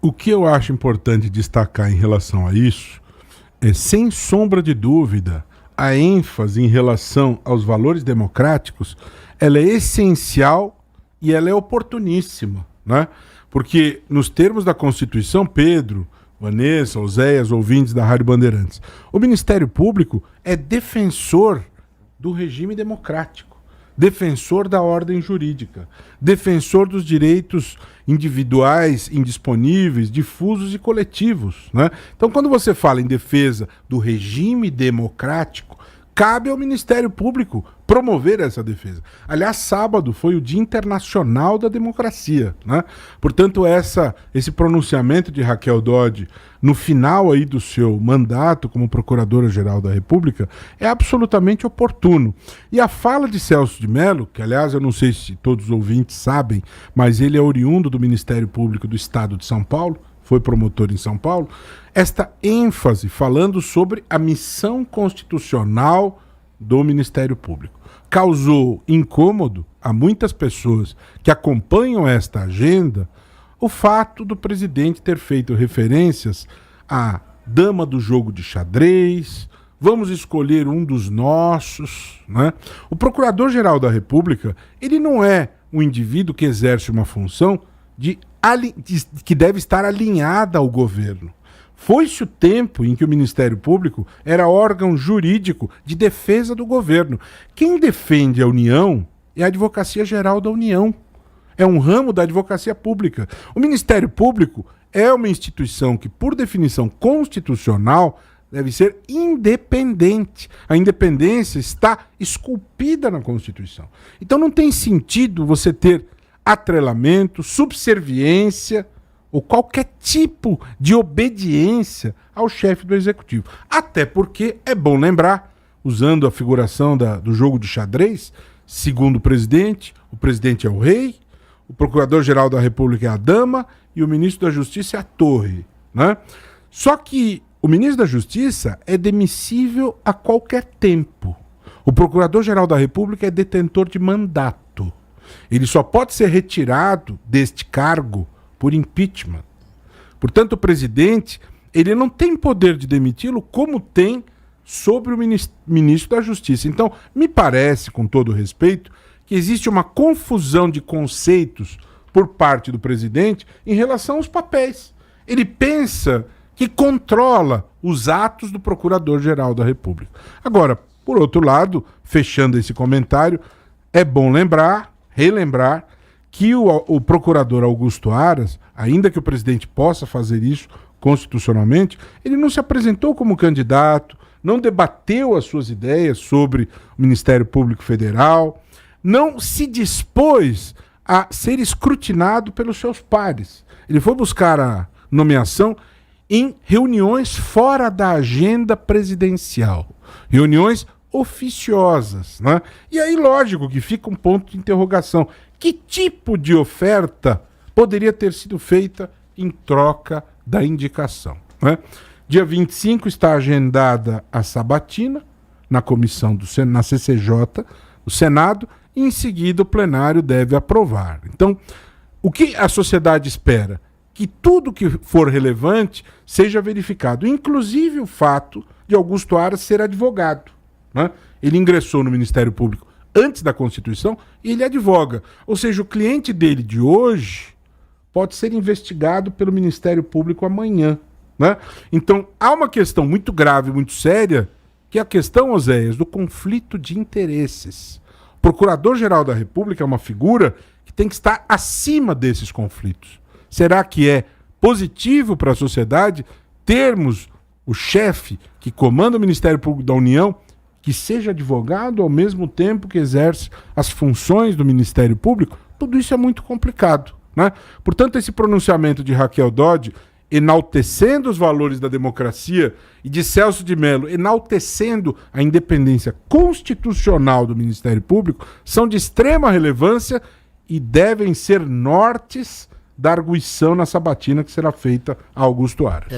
O que eu acho importante destacar em relação a isso é, sem sombra de dúvida, a ênfase em relação aos valores democráticos, ela é essencial e ela é oportuníssima, né? Porque nos termos da Constituição, Pedro, Vanessa, Oséias, ouvintes da Rádio Bandeirantes, o Ministério Público é defensor do regime democrático, defensor da ordem jurídica, defensor dos direitos individuais, indisponíveis, difusos e coletivos, né? Então, quando você fala em defesa do regime democrático, cabe ao Ministério Público promover essa defesa. Aliás, sábado foi o Dia Internacional da Democracia, né? Portanto, esse pronunciamento de Raquel Dodge no final aí do seu mandato como Procuradora-Geral da República é absolutamente oportuno. E a fala de Celso de Mello, que aliás eu não sei se todos os ouvintes sabem, mas ele é oriundo do Ministério Público do Estado de São Paulo, foi promotor em São Paulo, esta ênfase falando sobre a missão constitucional do Ministério Público. Causou incômodo a muitas pessoas que acompanham esta agenda o fato do presidente ter feito referências à dama do jogo de xadrez, vamos escolher um dos nossos, né? O Procurador-Geral da República, ele não é um indivíduo que exerce uma função que deve estar alinhada ao governo. Foi-se o tempo em que o Ministério Público era órgão jurídico de defesa do governo. Quem defende a União é a Advocacia Geral da União. É um ramo da advocacia pública. O Ministério Público é uma instituição que, por definição constitucional, deve ser independente. A independência está esculpida na Constituição. Então não tem sentido você ter atrelamento, subserviência ou qualquer tipo de obediência ao chefe do Executivo. Até porque, é bom lembrar, usando a figuração do jogo de xadrez, segundo o presidente é o rei, o Procurador-Geral da República é a dama e o Ministro da Justiça é a torre, né? Só que o Ministro da Justiça é demissível a qualquer tempo. O Procurador-Geral da República é detentor de mandato. Ele só pode ser retirado deste cargo por impeachment. Portanto, o presidente, ele não tem poder de demiti-lo como tem sobre o ministro da Justiça. Então, me parece, com todo respeito, que existe uma confusão de conceitos por parte do presidente em relação aos papéis. Ele pensa que controla os atos do Procurador-Geral da República. Agora, por outro lado, fechando esse comentário, é bom relembrar que o procurador Augusto Aras, ainda que o presidente possa fazer isso constitucionalmente, ele não se apresentou como candidato, não debateu as suas ideias sobre o Ministério Público Federal, não se dispôs a ser escrutinado pelos seus pares. Ele foi buscar a nomeação em reuniões fora da agenda presidencial, reuniões oficiosas, né? E aí, lógico que fica um ponto de interrogação. Que tipo de oferta poderia ter sido feita em troca da indicação, né? Dia 25 está agendada a sabatina na comissão na CCJ, do Senado, e em seguida o plenário deve aprovar. Então, o que a sociedade espera? Que tudo que for relevante seja verificado, inclusive o fato de Augusto Aras ser advogado, né? Ele ingressou no Ministério Público antes da Constituição e ele advoga. Ou seja, o cliente dele de hoje pode ser investigado pelo Ministério Público amanhã, né? Então, há uma questão muito grave, muito séria, que é a questão, Oséias, do conflito de interesses. O Procurador-Geral da República é uma figura que tem que estar acima desses conflitos. Será que é positivo para a sociedade termos o chefe que comanda o Ministério Público da União que seja advogado ao mesmo tempo que exerce as funções do Ministério Público? Tudo isso é muito complicado, né? Portanto, esse pronunciamento de Raquel Dodge, enaltecendo os valores da democracia, e de Celso de Mello, enaltecendo a independência constitucional do Ministério Público, são de extrema relevância e devem ser nortes da arguição na sabatina que será feita a Augusto Aras.